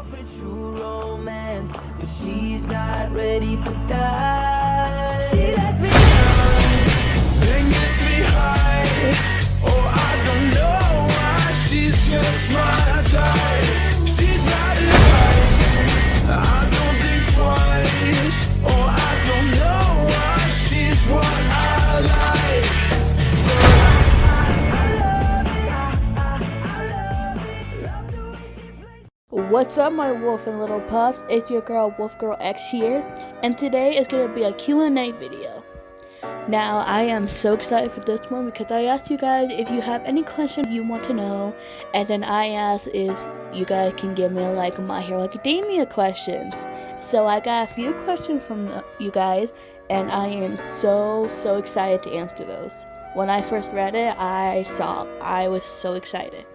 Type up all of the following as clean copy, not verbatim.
for true romance, but she's not ready for that. She lets me down, then gets me high. Oh, I don't know why she's just my type. She's bad advice, I don't think twice. Oh, I don't know why she's what I like. What's up, my wolf and little puffs? It's your girl Wolf Girl X here, and today is gonna be a Q&A video. Now, I am so excited for this one because I asked you guys if you have any questions you want to know, and then I asked if you guys can give me like My Hero Academia questions. So I got a few questions from you guys, and I am so excited to answer those. When I first read it, I was so excited.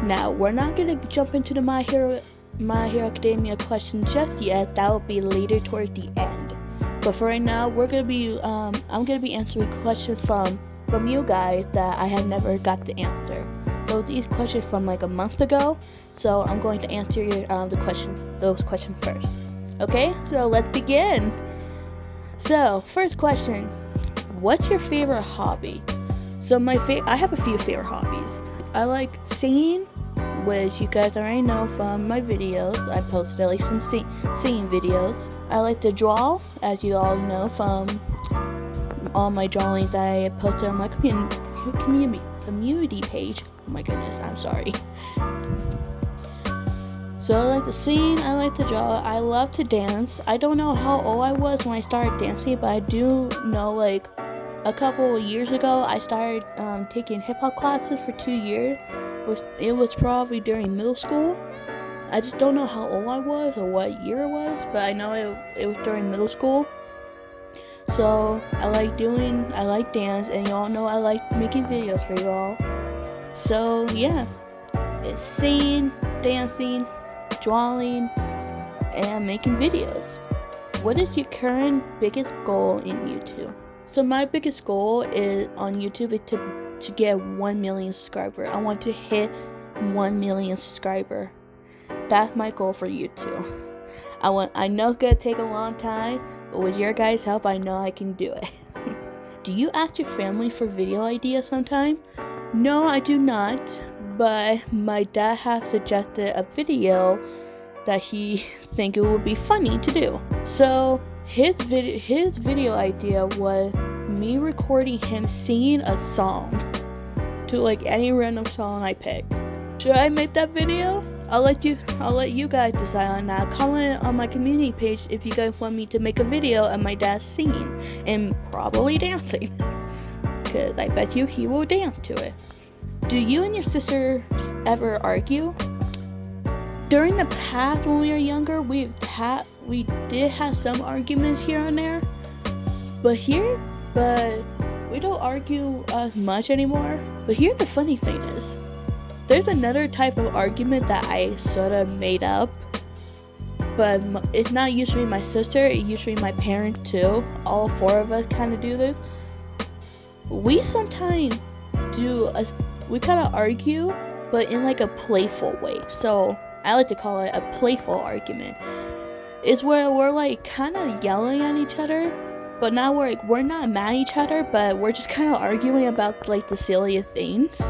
Now, we're not going to jump into the My Hero Academia questions just yet. That will be later towards the end. But for right now, I'm going to be answering questions from you guys that I have never got to answer. So these questions from like a month ago. So I'm going to answer those questions first. Okay, so let's begin. So, first question. What's your favorite hobby? So I have a few favorite hobbies. I like singing, which you guys already know from my videos. I posted at least some singing videos. I like to draw, as you all know from all my drawings I posted on my community page. Oh my goodness, I'm sorry. So I like to sing, I like to draw, I love to dance. I don't know how old I was when I started dancing, but I do know like a couple of years ago, I started taking hip-hop classes for 2 years. It was probably during middle school. I just don't know how old I was or what year it was, but I know it was during middle school. So I like dance, and y'all know I like making videos for y'all. So yeah, it's singing, dancing, drawing, and making videos. What is your current biggest goal in YouTube? So my biggest goal on YouTube is to get 1 million subscribers. I want to hit 1 million subscribers. That's my goal for YouTube. I know it's gonna take a long time, but with your guys' help, I know I can do it. Do you ask your family for video ideas sometime? No, I do not. But my dad has suggested a video that he think it would be funny to do. So his video idea was me recording him singing a song to like any random song I pick. Should I make that video? I'll let you guys decide on that. Comment on my community page if you guys want me to make a video of my dad singing and probably dancing, because I bet you he will dance to it. Do you and your sister ever argue? During the past, when we were younger, we did have some arguments here and there, but we don't argue as much anymore. But here the funny thing is, there's another type of argument that I sort of made up, but it's not usually my sister, it's usually my parents too. All four of us kind of do this. We sometimes we kind of argue, but in like a playful way. So I like to call it a playful argument. It's where we're like kind of yelling at each other, but now we're not mad at each other, but we're just kind of arguing about like the silliest things.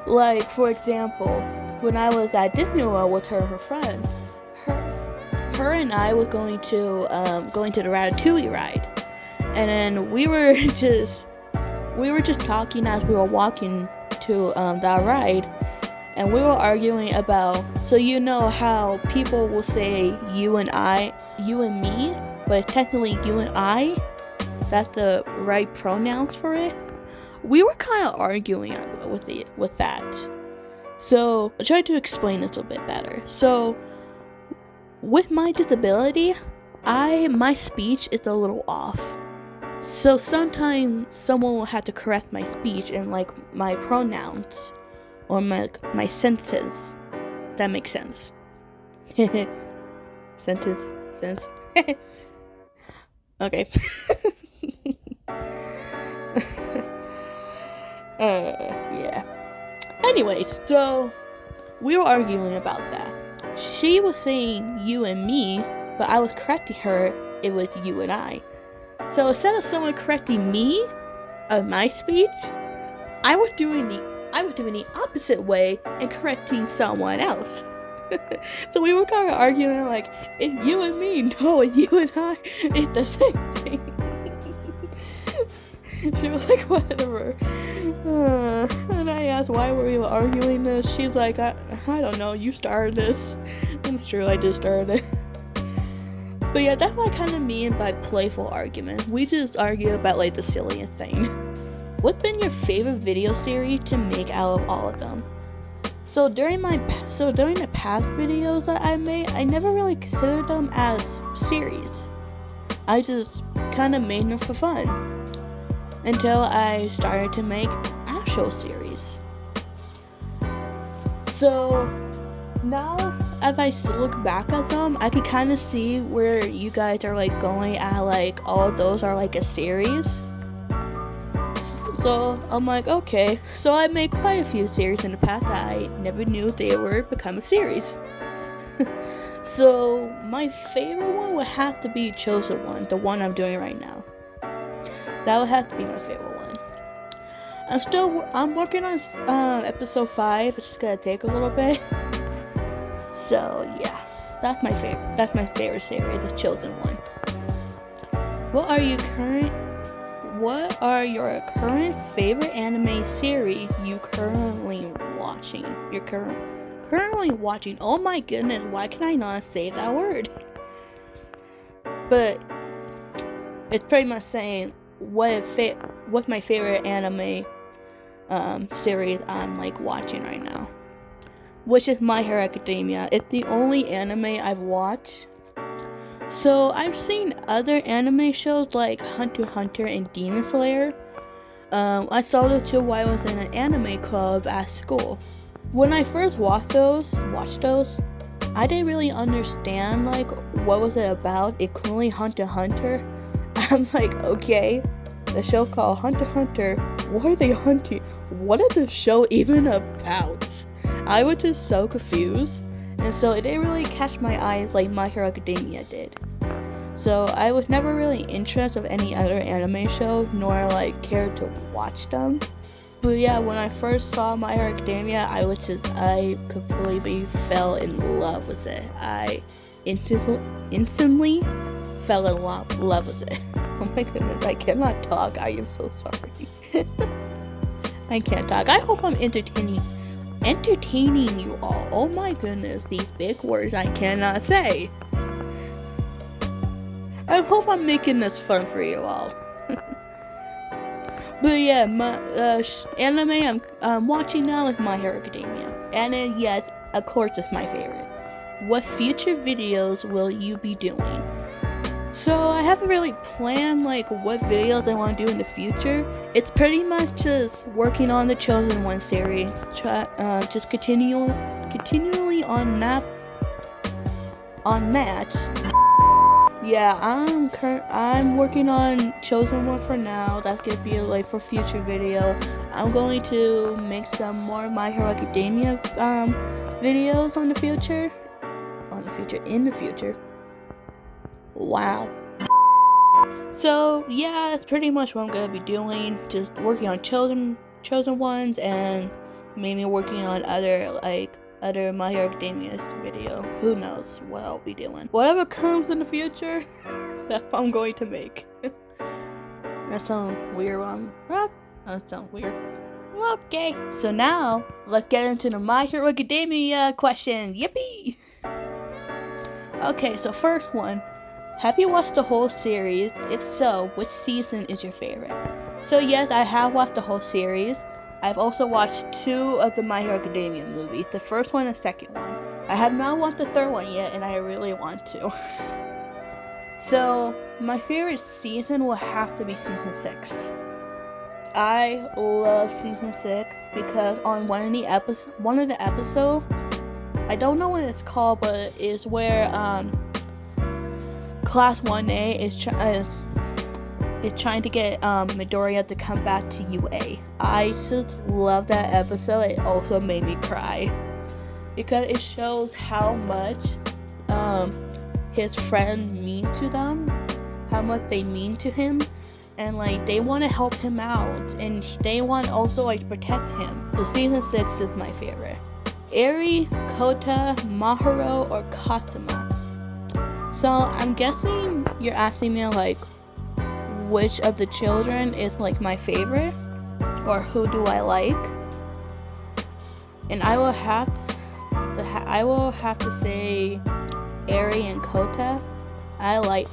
Like for example, when I was at Disney World with her friend, her and I were going to the Ratatouille ride, and then we were just talking as we were walking to that ride, and we were arguing about, so you know how people will say you and me, but technically you and I, that's the right pronouns for it. We were kind of arguing with that. So I'll try to explain this a bit better. So with my disability, my speech is a little off. So sometimes someone will have to correct my speech and like my pronouns or my sentences. That makes sense. Sense. Okay. Yeah. Anyways, so we were arguing about that. She was saying you and me, but I was correcting her, it was you and I. So instead of someone correcting me of my speech, I was doing the opposite way and correcting someone else. So we were kind of arguing like, it's you and me, no, it's you and I, it's the same thing. She was like, whatever. And I asked, why were we arguing this? She's like, I don't know, you started this. And it's true, I just started it. But yeah, that's what I kind of mean by playful argument. We just argue about like the silliest thing. What's been your favorite video series to make out of all of them? So during the past videos that I made, I never really considered them as series. I just kind of made them for fun until I started to make actual series. So now, as I look back at them, I can kind of see where you guys are like going at, like all of those are like a series. So I'm like, okay. So I made quite a few series in the past that I never knew they would become a series. So my favorite one would have to be Chosen One, the one I'm doing right now. That would have to be my favorite one. I'm working on episode 5. It's just gonna take a little bit. So yeah, that's my favorite. That's my favorite series, the Chosen One. What are your current favorite anime series you currently watching? You're currently watching. Oh my goodness, why can I not say that word? But it's pretty much saying what's my favorite anime series I'm like watching right now, which is My Hero Academia. It's the only anime I've watched. So I've seen other anime shows like Hunter x Hunter and Demon Slayer. I saw those too while I was in an anime club at school. When I first watched those, I didn't really understand like what was it about, including Hunter x Hunter. I'm like, okay, the show called Hunter x Hunter, what are they hunting? What is the show even about? I was just so confused. And so it didn't really catch my eyes like My Hero Academia did. So I was never really interested in any other anime show, nor like cared to watch them. But yeah, when I first saw My Hero Academia, I completely fell in love with it. I instantly fell in love with it. Oh my goodness, I cannot talk. I am so sorry. I can't talk. I hope I'm entertaining you all. Oh my goodness, these big words I cannot say. I hope I'm making this fun for you all. But yeah, my anime I'm watching now is My Hero Academia, and yes, of course, it's my favorite. What future videos will you be doing? So I haven't really planned like what videos I want to do in the future. It's pretty much just working on the Chosen One series, just continually on that. Yeah, I'm working on Chosen One for now. That's gonna be like for future video. I'm going to make some more My Hero Academia videos in the future. Wow. So yeah, that's pretty much what I'm gonna be doing. Just working on chosen ones, and maybe working on other My Hero Academia's video. Who knows what I'll be doing. Whatever comes in the future, that's what I'm going to make. That sounds weird. That sounds weird. Okay, so now let's get into the My Hero Academia question. Yippee! Okay, so first one. Have you watched the whole series? If so, which season is your favorite? So yes, I have watched the whole series. I've also watched 2 of the My Hero Academia movies, the first one and second one. I have not watched the third one yet, and I really want to. So, my favorite season will have to be season 6. I love season 6 because on one of the episodes, I don't know what it's called, but it's where Class 1A is trying to get Midoriya to come back to UA. I just love that episode. It also made me cry. because it shows how much his friend mean to them, how much they mean to him, and like they want to help him out, and they want also like protect him. So season 6 is my favorite. Eri, Kota, Maharu, or Katsuma. So I'm guessing you're asking me like which of the children is like my favorite, or who do I like? And I will have to say Eri and Kota. I like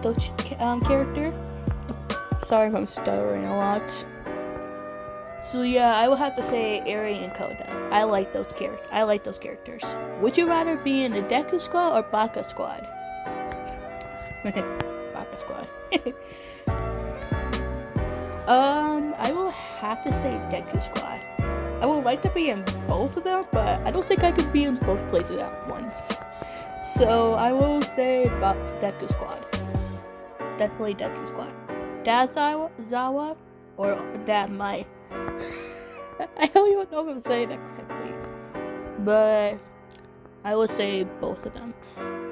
those characters. Sorry if I'm stuttering a lot. So yeah, I will have to say Eri and Kota. I like those characters. Would you rather be in the Deku Squad or Baka Squad? Baka Squad. I will have to say Deku Squad. I would like to be in both of them, but I don't think I could be in both places at once. So I will say about Deku Squad. Definitely Deku Squad. Dad Zawa or Dad Mai. I don't even know if I'm saying that correctly, but I would say both of them.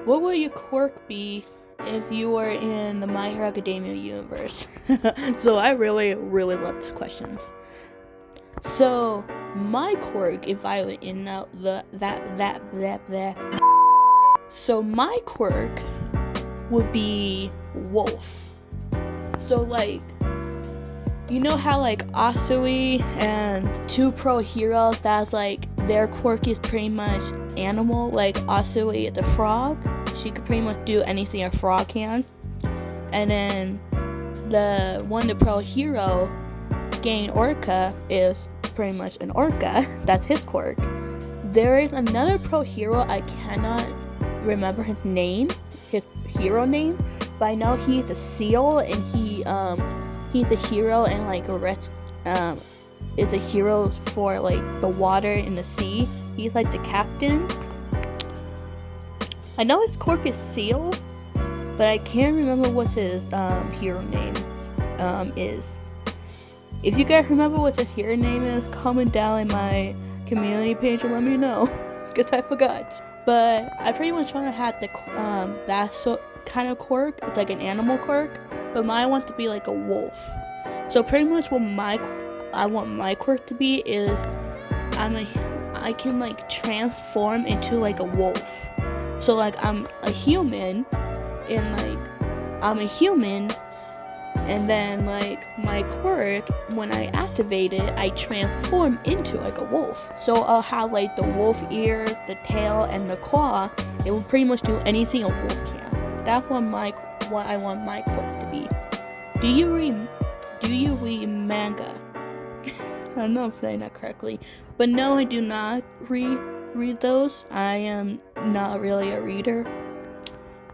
What would your quirk be if you were in the My Hero Academia universe? So I really love these questions. So my quirk, if I were in So my quirk would be wolf. So like, you know how like Asui and two pro heroes, that's like their quirk is pretty much animal. Like Asui is a frog. She could pretty much do anything a frog can. And then the pro hero, Gain Orca, is pretty much an orca. That's his quirk. There is another pro hero, I cannot remember his hero name, but I know he's a seal, and he's a hero and like it's a hero for like the water and the sea. He's like the captain. I know his quirk is seal, but I can't remember what his hero name is. If you guys remember what his hero name is, comment down in my community page and let me know, because I forgot. But I pretty much want to have the kind of quirk. It's like an animal quirk, but mine want to be like a wolf. So pretty much what I want my quirk to be is I can like transform into like a wolf. So like I'm a human, and then like my quirk, when I activate it, I transform into like a wolf. So I'll have like the wolf ear, the tail, and the claw. It will pretty much do anything a wolf can. That's what I want my quirk to be. Do you read manga? I don't know if I'm saying that correctly, but no, I do not read those. I am not really a reader.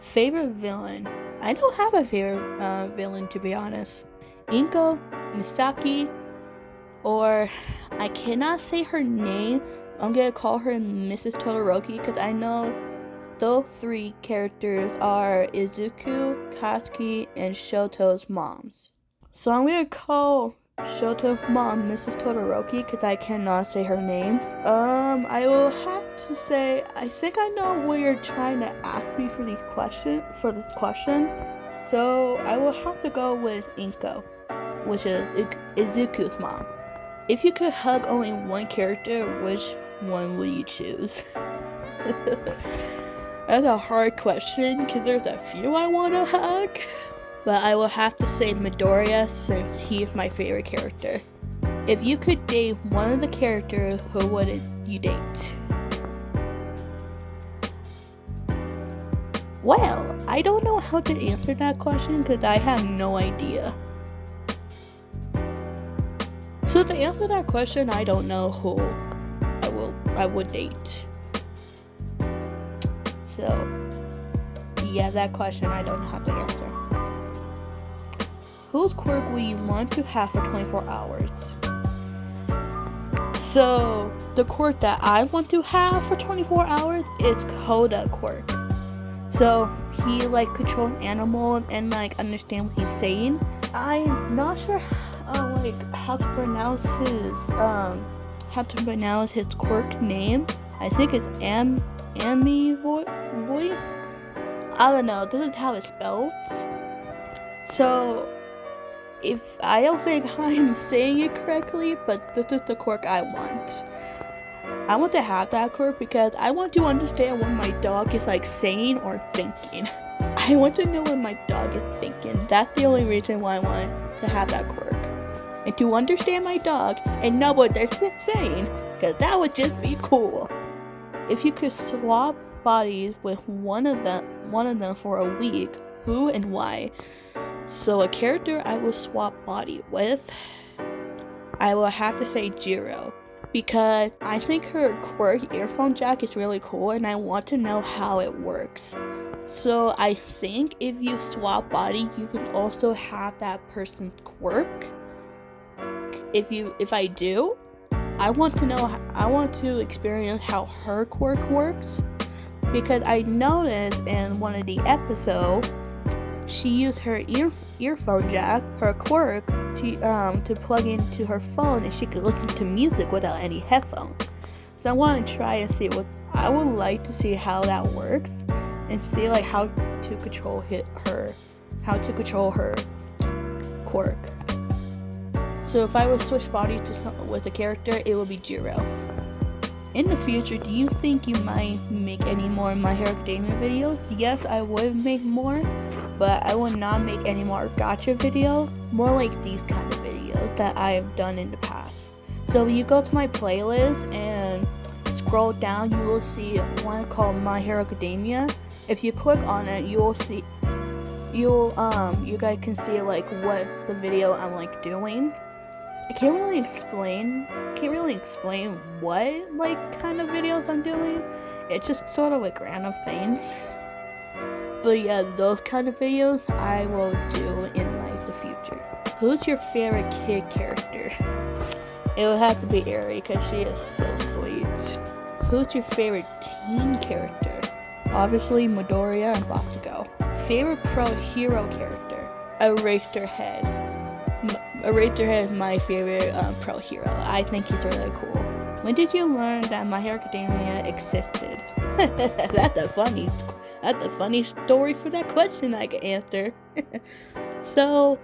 Favorite villain? I don't have a favorite villain, to be honest. Inko, Misaki, or I cannot say her name. I'm gonna call her Mrs. Todoroki because I know those three characters are Izuku, Katsuki, and Shoto's moms. So I'm gonna call Shoto's mom Mrs. Todoroki because I cannot say her name. I will have to say, I think I know what you're trying to ask me for this question. So I will have to go with Inko, which is Izuku's mom. If you could hug only one character, which one would you choose? That's a hard question because there's a few I want to hug. But I will have to say Midoriya since he's my favorite character. If you could date one of the characters, who would you date? Well, I don't know how to answer that question because I have no idea. So to answer that question, I don't know who I would date. So yeah, that question I don't know how to answer. Whose quirk will you want to have for 24 hours? So the quirk that I want to have for 24 hours is Kota quirk. So he like controls animals and like understand what he's saying. I'm not sure how to pronounce his quirk name, I think it's Amy voice. I don't know. This is how it's spelled. So if I don't think I'm saying it correctly, but this is the quirk I want. I want to have that quirk because I want to understand what my dog is like saying or thinking. I want to know what my dog is thinking. That's the only reason why I want to have that quirk. And to understand my dog and know what they're saying, because that would just be cool. If you could swap bodies with one of them for a week, who and why? So a character I will swap body with, I will have to say Jiro, because I think her quirk earphone jack is really cool and I want to know how it works. So I think if you swap body, you can also have that person's quirk. If I do, I want to experience how her quirk works, because I noticed in one of the episodes she used her earphone jack, her quirk, to plug into her phone and she could listen to music without any headphones. So I want to try and see I would like to see how that works and see like how to control her quirk. So if I would switch bodies with a character, it would be Jiro. In the future, do you think you might make any more My Hero Academia videos? Yes, I would make more, but I will not make any more gacha videos, more like these kind of videos that I have done in the past. So if you go to my playlist and scroll down, you will see one called My Hero Academia. If you click on it, you will see, you guys can see like what the video I'm like doing. I can't really explain what like kind of videos I'm doing. It's just sort of like random things. But yeah, those kind of videos I will do in like the future. Who's your favorite kid character? It would have to be Eri because she is so sweet. Who's your favorite teen character? Obviously Midoriya and Bakugo. Favorite pro hero character? Eraserhead. Eraserhead is my favorite pro hero. I think he's really cool. When did you learn that My Hero Academia existed? That's a funny story for that question I can answer. So,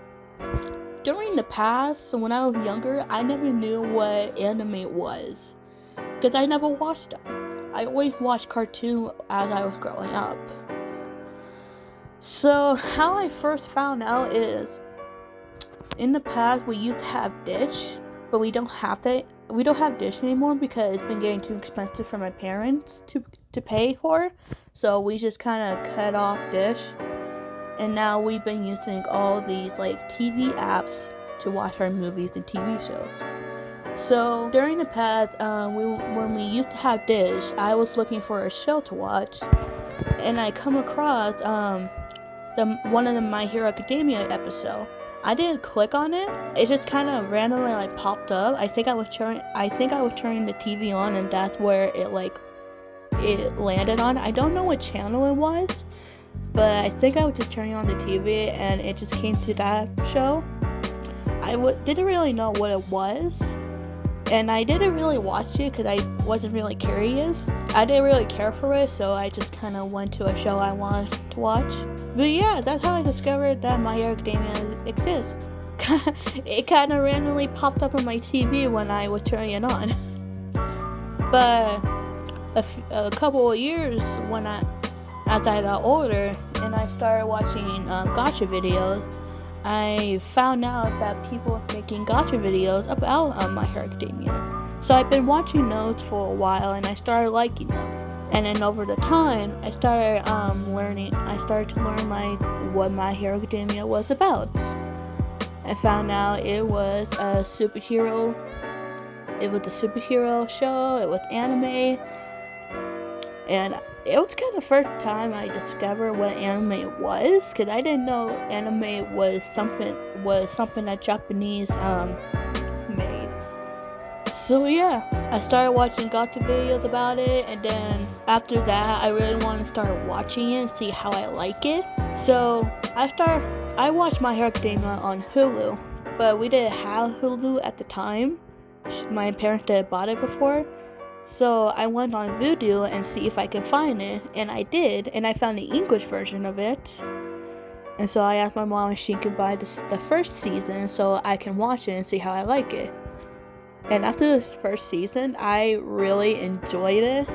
during the past, when I was younger, I never knew what anime was, because I never watched them. I always watched cartoons as I was growing up. So, how I first found out is, in the past, we used to have Dish, but we don't have that. We don't have Dish anymore because it's been getting too expensive for my parents to pay for. So we just kind of cut off Dish, and now we've been using all these like TV apps to watch our movies and TV shows. So during the past, when we used to have Dish, I was looking for a show to watch, and I come across one of the My Hero Academia episode. I didn't click on it. It just kind of randomly like popped up. I think I was turning the TV on, and that's where it landed on. I don't know what channel it was, but I think I was just turning on the TV and it just came to that show. I didn't really know what it was, and I didn't really watch it because I wasn't really curious. I didn't really care for it, so I just kind of went to a show I wanted to watch. But yeah, that's how I discovered that My Hero Academia exists. It kind of randomly popped up on my TV when I was turning it on. But a couple of years as I got older and I started watching gacha videos, I found out that people are making gacha videos about My Hero Academia. So I've been watching those for a while and I started liking them. And then over the time, I started to learn like what My Hero Academia was about. I found out it was a superhero show, it was anime, and it was kind of the first time I discovered what anime was, because I didn't know anime was something that Japanese made. So yeah, I started watching gacha videos about it, and then after that, I really want to start watching it and see how I like it. So I watched My Hero Academia on Hulu, but we didn't have Hulu at the time. My parents didn't bought it before, So I went on Vudu and see if I could find it, and I did, and I found the English version of it. And so I asked my mom if she could buy the first season so I can watch it and see how I like it. And after this first season, I really enjoyed it.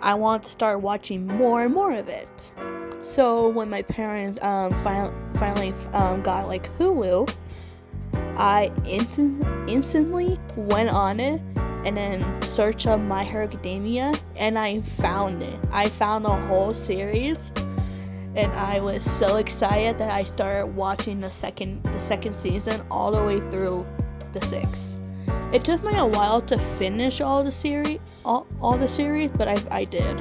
I wanted to start watching more and more of it. So when my parents finally got like Hulu, I instantly went on it and then searched up My Hero Academia, and I found it. I found the whole series, and I was so excited that I started watching the second season all the way through the 6th. It took me a while to finish all the series, but I did.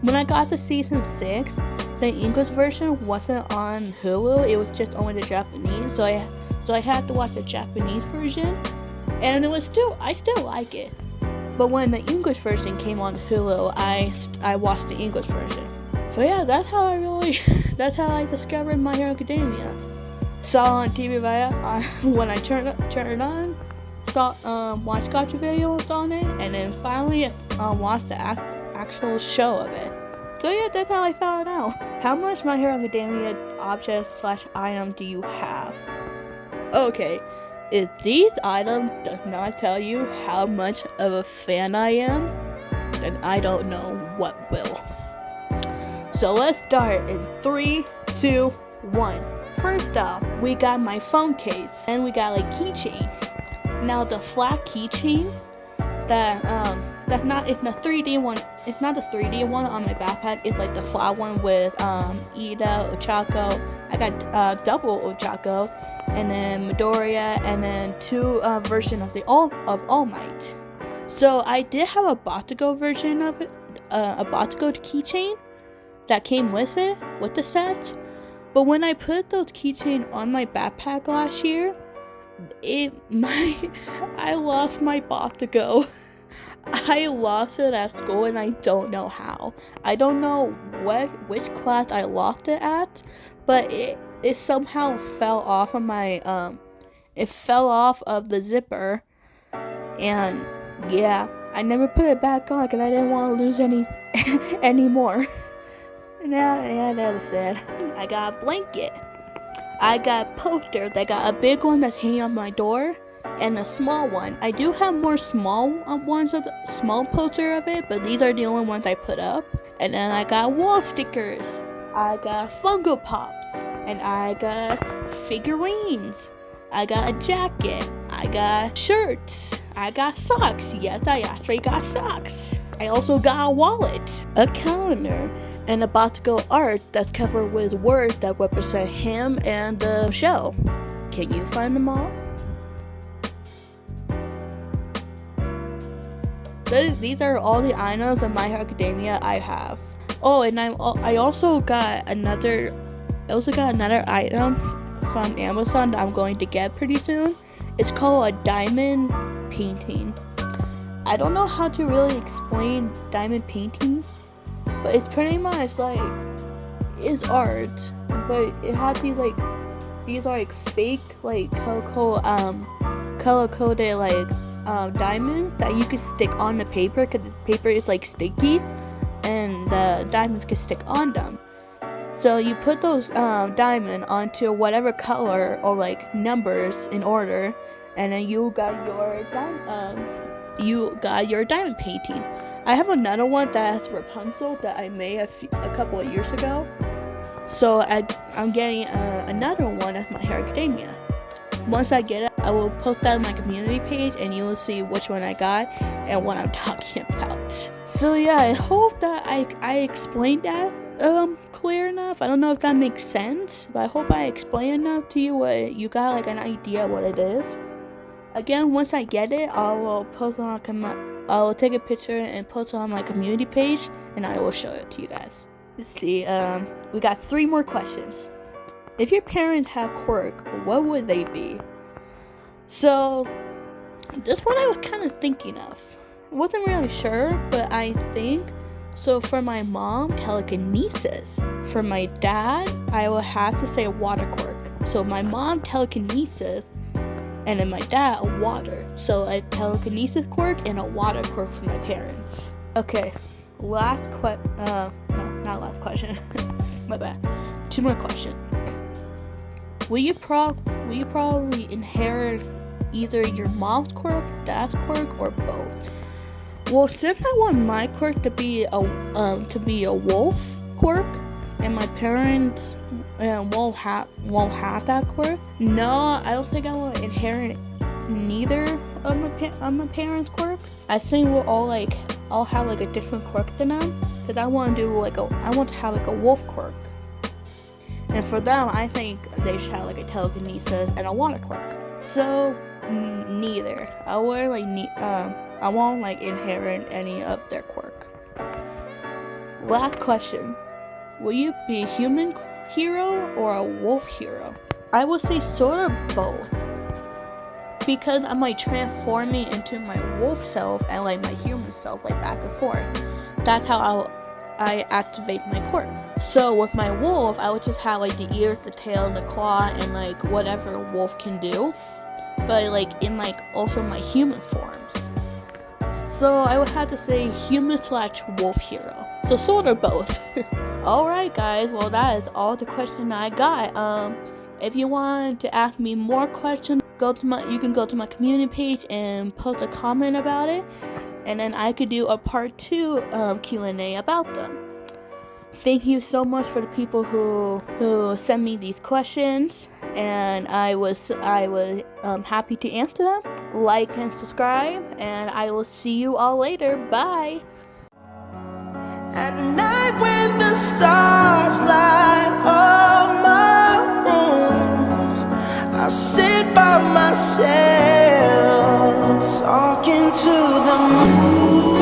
When I got to season 6, the English version wasn't on Hulu. It was just only the Japanese, so I had to watch the Japanese version, and I still like it. But when the English version came on Hulu, I watched the English version. So yeah, that's how I discovered My Hero Academia. Saw on TV when I turned it on. Watched gotcha videos on it, and then finally watched the actual show of it. So yeah, that's how I found out. How much My Hero Academia objects/item do you have? Okay, if these items does not tell you how much of a fan I am, then I don't know what will. So let's start in 3, 2, 1. First off, we got my phone case, and we got like keychain. Now the flat keychain it's the 3D one. It's not the 3D one on my backpack. It's like the flat one with Ida, Ochako. I got double Ochako, and then Midoriya, and then 2 version of All Might. So I did have a Bakugo version of it, a Bakugo keychain that came with it, with the set. But when I put those keychain on my backpack last year, I lost my Bakugo. I lost it at school, and I don't know how. I don't know which class I lost it at, but it somehow fell off of my it fell off of the zipper, and yeah, I never put it back on because I didn't want to lose any anymore. Yeah, that was sad. I got a blanket. I got posters. I got a big one that's hanging on my door, and a small one. I do have more small ones of the small poster of it, but these are the only ones I put up. And then I got wall stickers. I got Funko Pops, and I got figurines. I got a jacket. I got shirts. I got socks. Yes, I actually got socks. I also got a wallet, a calendar, and a Bakugo art that's covered with words that represent him and the show. Can you find them all? These are all the items of My Hero Academia I have. Oh, and I also got another item from Amazon that I'm going to get pretty soon. It's called a diamond painting. I don't know how to really explain diamond painting, but it's pretty much like, it's art, but it has these are like fake like color coded like diamonds that you can stick on the paper, because the paper is like sticky and the diamonds can stick on them. So you put those diamond onto whatever color or like numbers in order, and then you got your diamond painting. I have another one that has Rapunzel that I made a couple of years ago. So I'm getting another one of My Hero Academia. Once I get it, I will post that on my community page, and you will see which one I got and what I'm talking about. So yeah, I hope that I explained that clear enough. I don't know if that makes sense, but I hope I explained enough to you what you got like an idea what it is. Again, once I get it, I will post it on I will take a picture and post it on my community page, and I will show it to you guys. Let's see, we got 3 more questions. If your parents had quirk, what would they be? So, this one I was kind of thinking of. I wasn't really sure, but I think, so for my mom, telekinesis. For my dad, I will have to say water quirk. So my mom, telekinesis, and then my dad a water. So a telekinesis quirk and a water quirk from my parents. Okay, no, not last question. My bad. 2 more questions. Will you probably inherit either your mom's quirk, dad's quirk, or both? Well, since I want my quirk to be a wolf quirk, and my parents won't have that quirk, no, I don't think I will inherit neither of my parents' quirk. I think I'll have like a different quirk than them, because I want to have like a wolf quirk. And for them, I think they should have like a telekinesis and a water quirk. So neither. I won't like inherit any of their quirk. Last question. Will you be a human hero or a wolf hero? I would say sort of both. Because I'm like transforming into my wolf self and like my human self, like back and forth. That's how I activate my quirk. So with my wolf, I would just have like the ears, the tail, the claw, and like whatever a wolf can do. But like in like also my human forms. So I would have to say human/wolf hero. So sort of both. Alright guys, well that is all the questions I got. If you want to ask me more questions, you can go to my community page and post a comment about it, and then I could do a part 2 Q&A about them. Thank you so much for the people who sent me these questions, and I was happy to answer them. Like and subscribe, and I will see you all later. Bye. At night when the stars light up my room, I sit by myself talking to the moon.